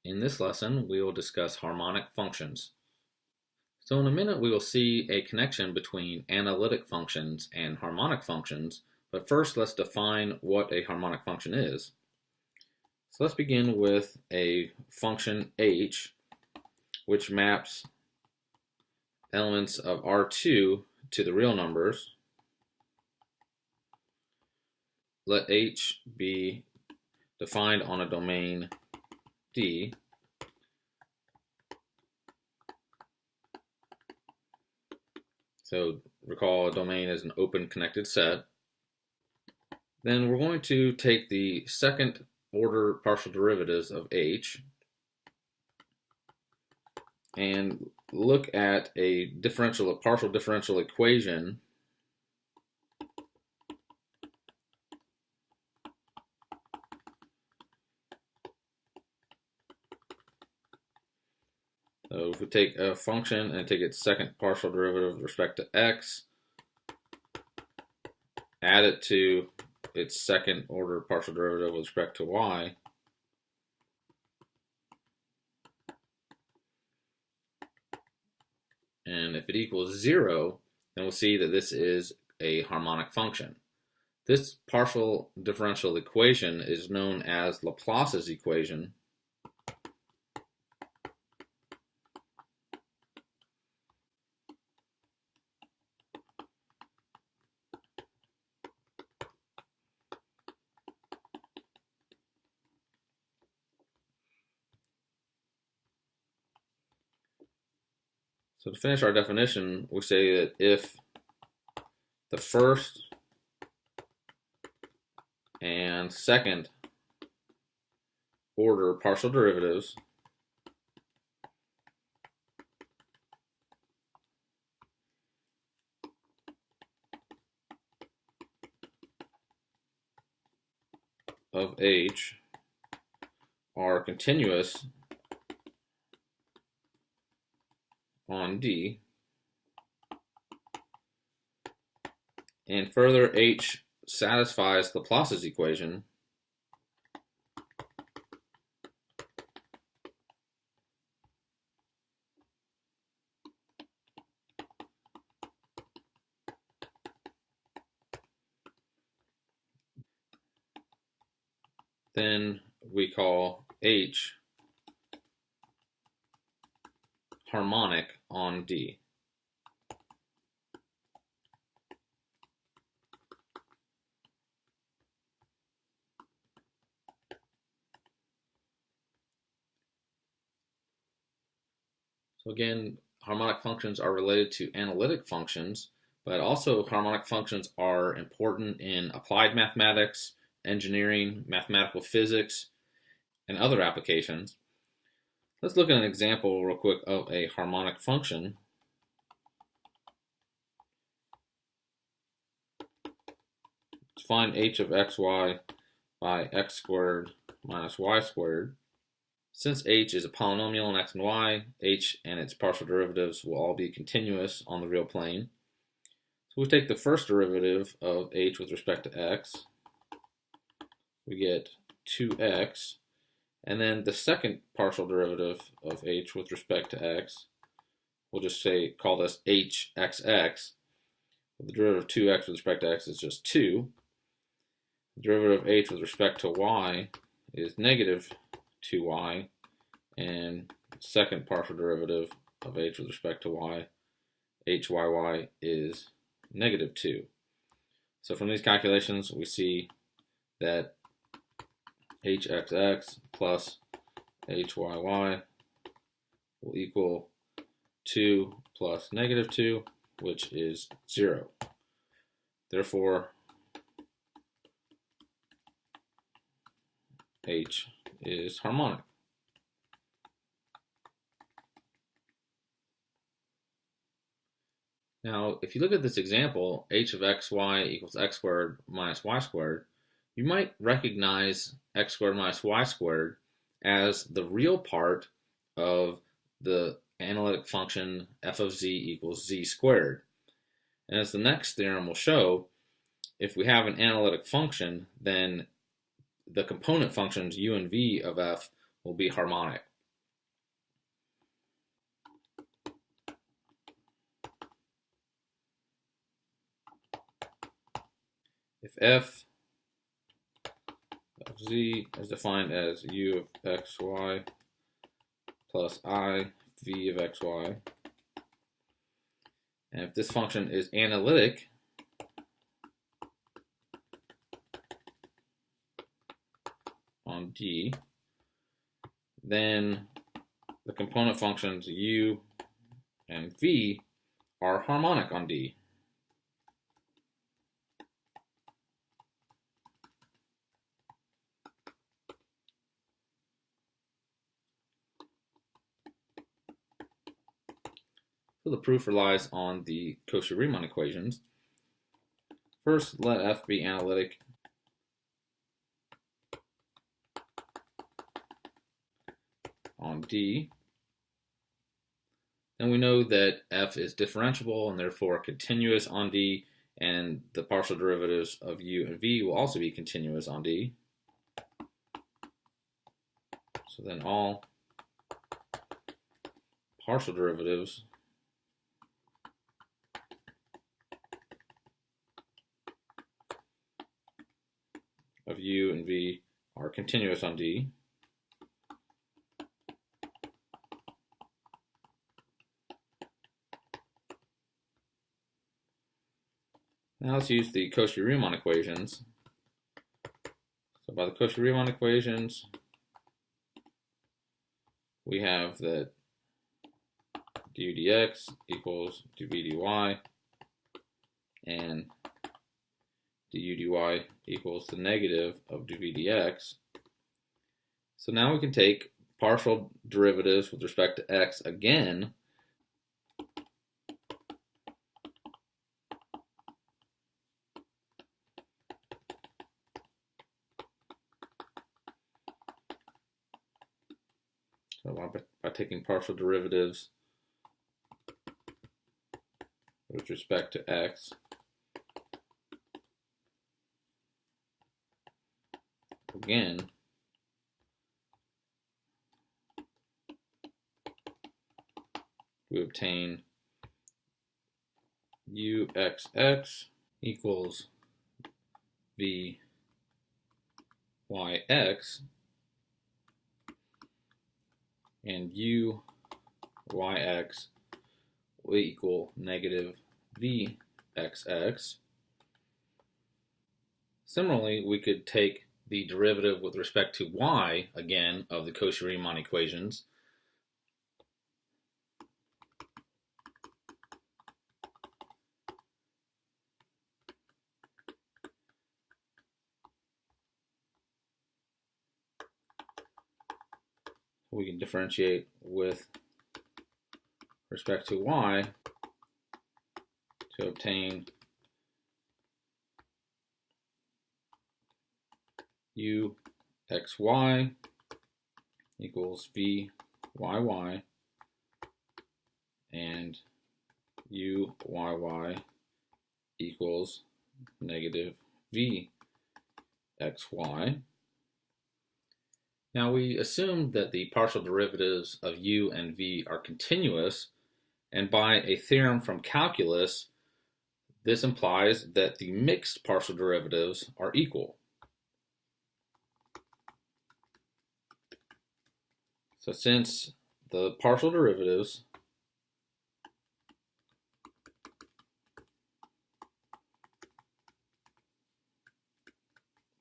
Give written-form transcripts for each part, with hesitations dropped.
In this lesson, we will discuss harmonic functions. So in a minute, we will see a connection between analytic functions and harmonic functions, but first let's define what a harmonic function is. So let's begin with a function h, which maps elements of R2 to the real numbers. Let h be defined on a domain D. So recall a domain is an open connected set. Then we're going to take the second order partial derivatives of h and look at a partial differential equation So if we take a function and take its second partial derivative with respect to x, add it to its second order partial derivative with respect to y, and if it equals 0, then we'll see that this is a harmonic function. This partial differential equation is known as Laplace's equation. So to finish our definition, we say that if the first and second order partial derivatives of h are continuous on D, and further h satisfies Laplace's equation, then we call h harmonic on D. So again, harmonic functions are related to analytic functions, but also harmonic functions are important in applied mathematics, engineering, mathematical physics, and other applications. Let's look at an example real quick of a harmonic function. Let's find h of xy by x squared minus y squared. Since h is a polynomial in x and y, h and its partial derivatives will all be continuous on the real plane. So we take the first derivative of h with respect to x. We get 2x. And then the second partial derivative of h with respect to x, we'll just call this hxx. The derivative of 2x with respect to x is just 2. The derivative of h with respect to y is negative 2y, and the second partial derivative of h with respect to y, hyy, is negative 2. So from these calculations, we see that hxx plus hyy will equal 2 plus negative 2, which is 0. Therefore, h is harmonic. Now, if you look at this example, h of xy equals x squared minus y squared, you might recognize x squared minus y squared as the real part of the analytic function f of z equals z squared. And as the next theorem will show, if we have an analytic function, then the component functions u and v of f will be harmonic. if f of z is defined as u of xy plus I v of xy, and if this function is analytic, on D, then the component functions u and v are harmonic on D. So the proof relies on the Cauchy-Riemann equations. First, let f be analytic on D. Then we know that f is differentiable and therefore continuous on D, and the partial derivatives of u and v will also be continuous on D. So then all partial derivatives of u and v are continuous on D. Now let's use the Cauchy-Riemann equations. So by the Cauchy-Riemann equations, we have that du dx equals dv dy, and du dy equals the negative of dv dx. So now we can take partial derivatives with respect to x again. So by taking partial derivatives with respect to x, again, we obtain uxx equals vyx, and uyx will equal negative vxx. Similarly, we could take the derivative with respect to y, again, of the Cauchy-Riemann equations. We can differentiate with respect to y to obtain uxy equals vyy, and uyy equals negative vxy. Now we assume that the partial derivatives of u and v are continuous, and by a theorem from calculus, this implies that the mixed partial derivatives are equal. So since the partial derivatives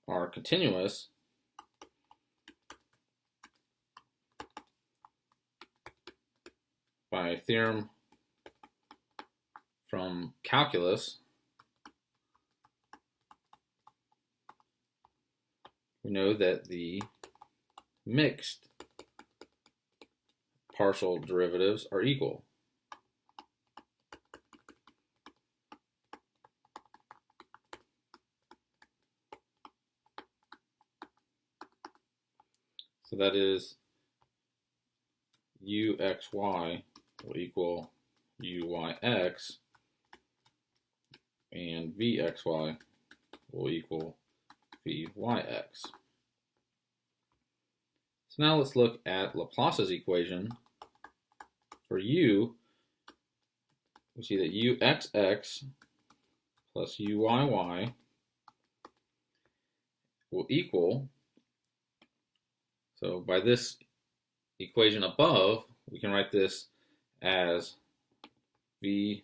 are continuous, by a theorem from calculus, we know that the mixed partial derivatives are equal. So that is uxy will equal uyx, and vxy will equal vyx. So now let's look at Laplace's equation. For u, we see that uxx plus uyy will equal, so by this equation above, we can write this as Vyx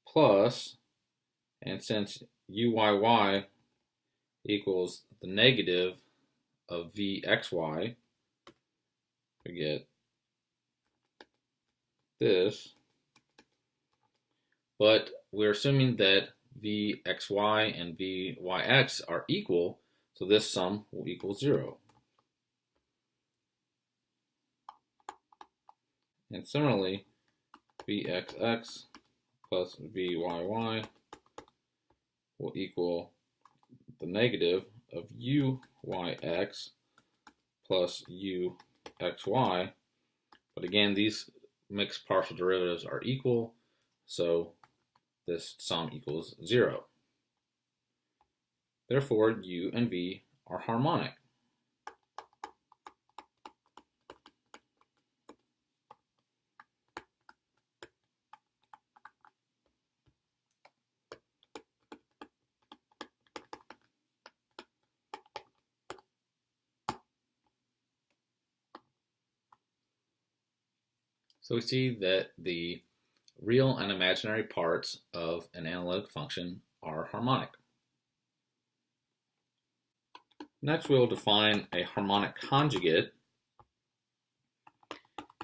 plus, and since Uyy equals the negative of Vxy, we get this, but we're assuming that Vxy and Vyx are equal, so this sum will equal 0. And similarly, Vxx plus Vyy will equal the negative of Uyx plus Uxy. But again, these mixed partial derivatives are equal, so this sum equals 0. Therefore, U and V are harmonic. So we see that the real and imaginary parts of an analytic function are harmonic. Next, we'll define a harmonic conjugate.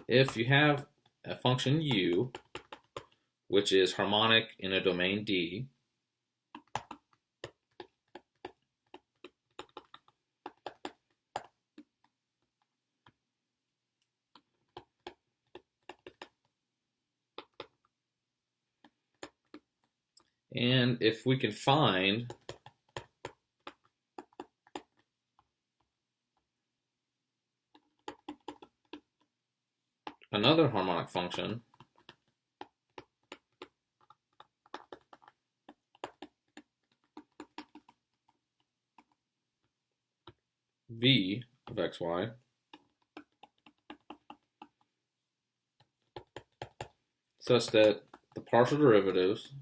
If you have a function u, which is harmonic in a domain D, and if we can find another harmonic function v of xy such that the partial derivatives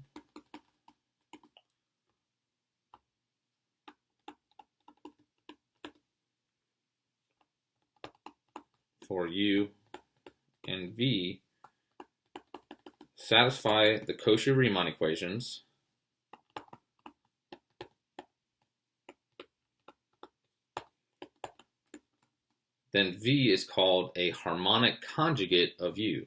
for u and v satisfy the Cauchy-Riemann equations, then v is called a harmonic conjugate of u.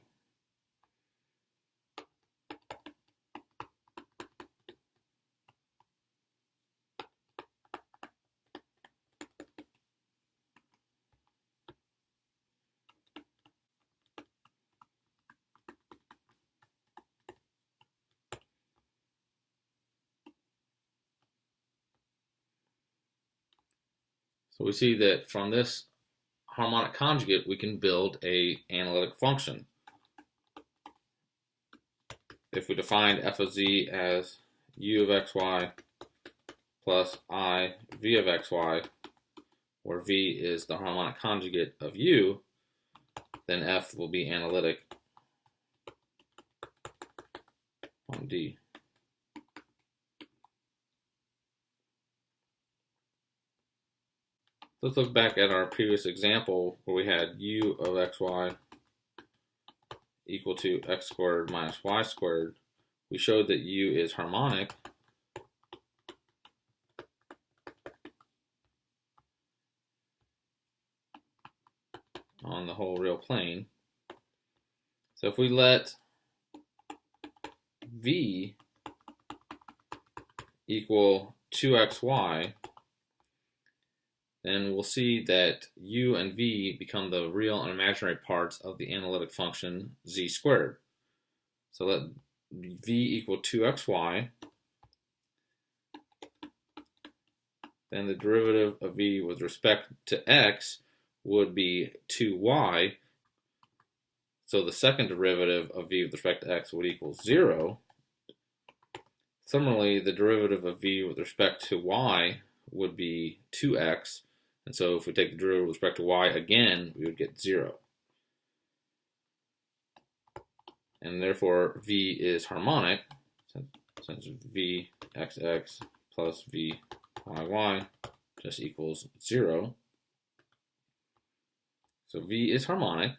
So we see that from this harmonic conjugate, we can build an analytic function. If we define f of z as u of xy plus I v of xy, where v is the harmonic conjugate of u, then f will be analytic on D. Let's look back at our previous example where we had u of xy equal to x squared minus y squared. We showed that u is harmonic on the whole real plane. So if we let v equal 2xy, then we'll see that u and v become the real and imaginary parts of the analytic function z squared. So let v equal 2xy, then the derivative of v with respect to x would be 2y. So the second derivative of v with respect to x would equal 0. Similarly, the derivative of v with respect to y would be 2x. And so if we take the derivative with respect to y again, we would get 0. And therefore, v is harmonic, since vxx plus v y just equals 0. So v is harmonic.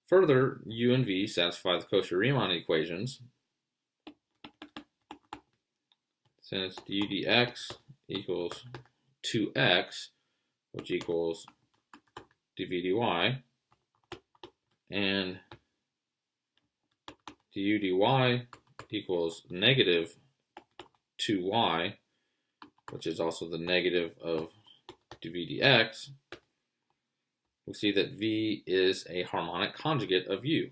Further, u and v satisfy the Cauchy-Riemann equations, since du dx equals 2x, which equals dv dy, and du dy equals negative 2y, which is also the negative of dv dx, we see that v is a harmonic conjugate of u.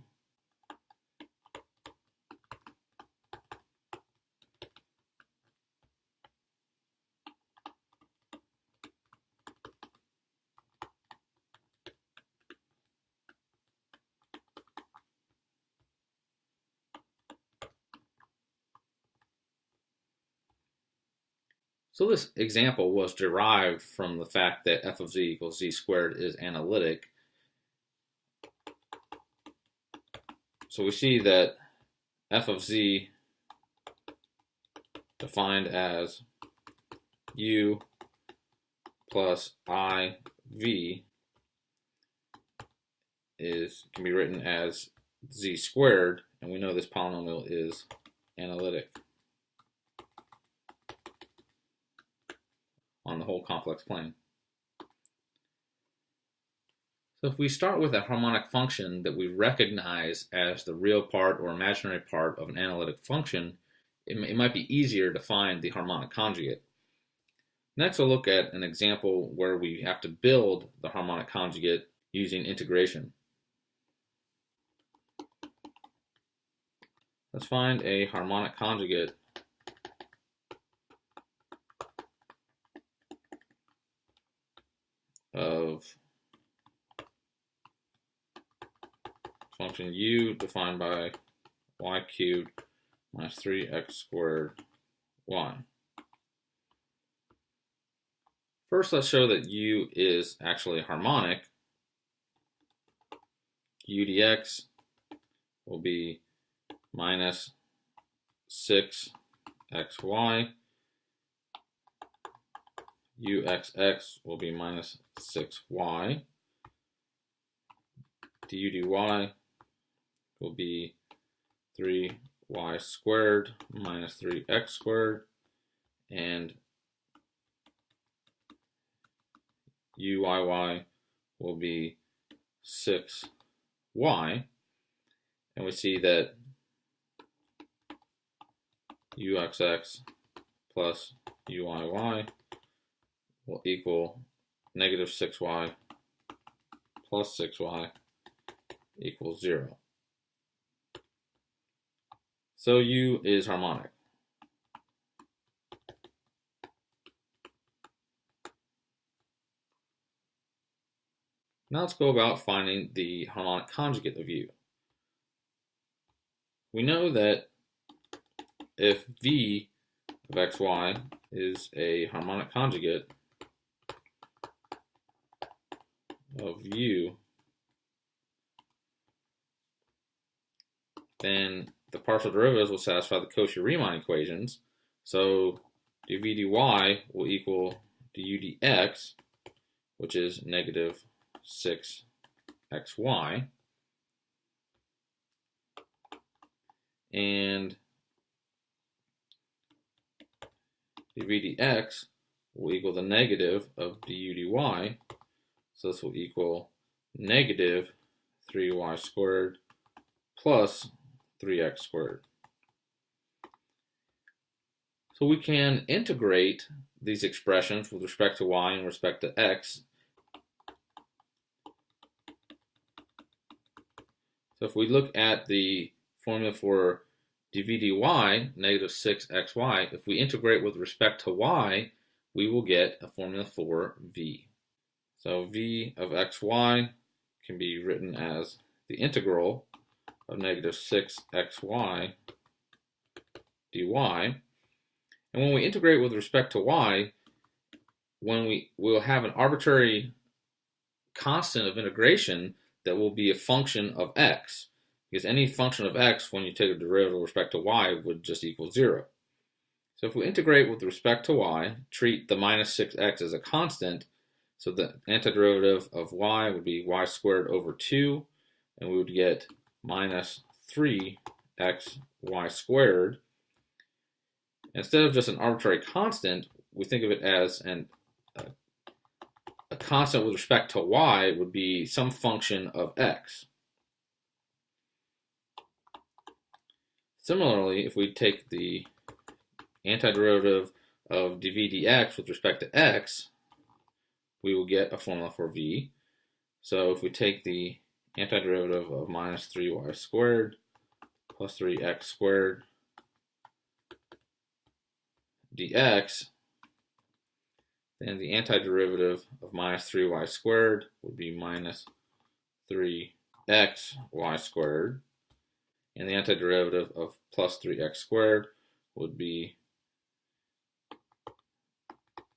So this example was derived from the fact that f of z equals z squared is analytic. So we see that f of z defined as u plus I v can be written as z squared, and we know this polynomial is analytic on the whole complex plane. So if we start with a harmonic function that we recognize as the real part or imaginary part of an analytic function, it might be easier to find the harmonic conjugate. Next, we'll look at an example where we have to build the harmonic conjugate using integration. Let's find a harmonic conjugate of function u defined by y cubed minus 3x squared y. First, let's show that u is actually harmonic. U dx will be minus 6xy. Uxx will be minus 6y. Du dy will be 3y squared minus 3x squared, and uyy will be 6y, and we see that uxx plus uyy will equal negative 6y plus 6y equals 0. So u is harmonic. Now let's go about finding the harmonic conjugate of u. We know that if v of xy is a harmonic conjugate of u, then the partial derivatives will satisfy the Cauchy-Riemann equations. So dv dy will equal du dx, which is negative 6xy, and dv dx will equal the negative of du dy, so this will equal negative 3y squared plus 3x squared. So we can integrate these expressions with respect to y and respect to x. So if we look at the formula for dv dy, negative 6xy, if we integrate with respect to y, we will get a formula for v. So v of xy can be written as the integral of negative 6xy dy. And when we integrate with respect to y, when we'll have an arbitrary constant of integration that will be a function of x, because any function of x, when you take a derivative with respect to y, would just equal 0. So if we integrate with respect to y, treat the minus 6x as a constant, so the antiderivative of y would be y squared over 2, and we would get minus 3xy squared. Instead of just an arbitrary constant, we think of it as a constant with respect to y would be some function of x. Similarly, if we take the antiderivative of dv dx with respect to x, we will get a formula for v. So if we take the antiderivative of minus 3y squared plus 3x squared dx, then the antiderivative of minus 3y squared would be minus 3xy squared, and the antiderivative of plus 3x squared would be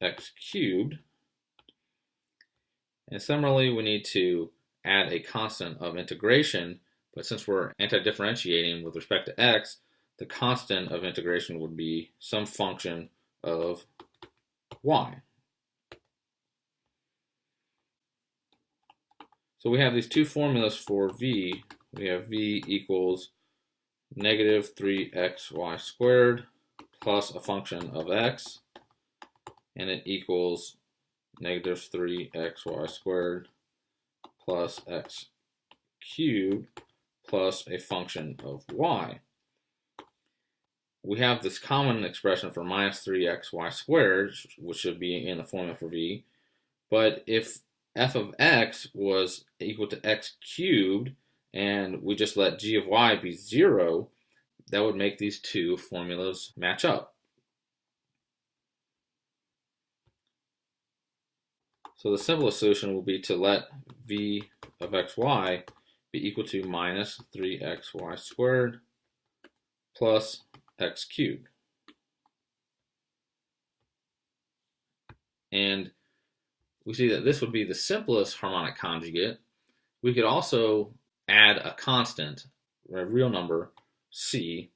x cubed. And similarly, we need to add a constant of integration, but since we're anti-differentiating with respect to x, the constant of integration would be some function of y. So we have these two formulas for v. We have v equals negative 3xy squared plus a function of x, and it equals negative 3xy squared plus x cubed plus a function of y. We have this common expression for minus 3xy squared, which should be in the formula for v, but if f of x was equal to x cubed and we just let g of y be 0, that would make these two formulas match up. So the simplest solution will be to let v of xy be equal to minus 3xy squared plus x cubed. And we see that this would be the simplest harmonic conjugate. We could also add a constant, a real number, c.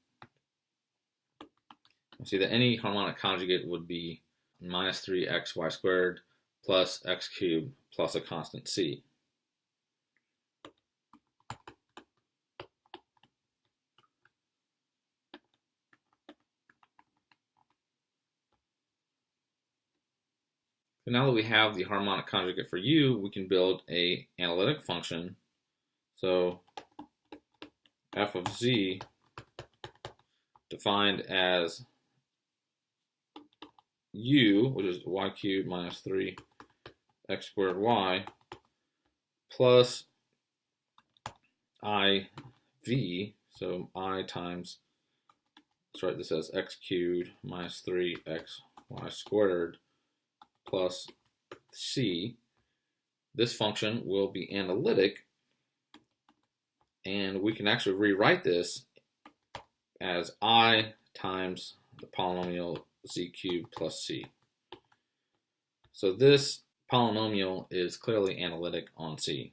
We see that any harmonic conjugate would be minus 3xy squared plus x cubed plus a constant c. So now that we have the harmonic conjugate for u, we can build an analytic function. So f of z, defined as u, which is y cubed minus 3x squared y, plus iv, so I times, let's write this as x cubed minus 3xy squared plus c. This function will be analytic, and we can actually rewrite this as I times the polynomial z cubed plus c. So this polynomial is clearly analytic on C.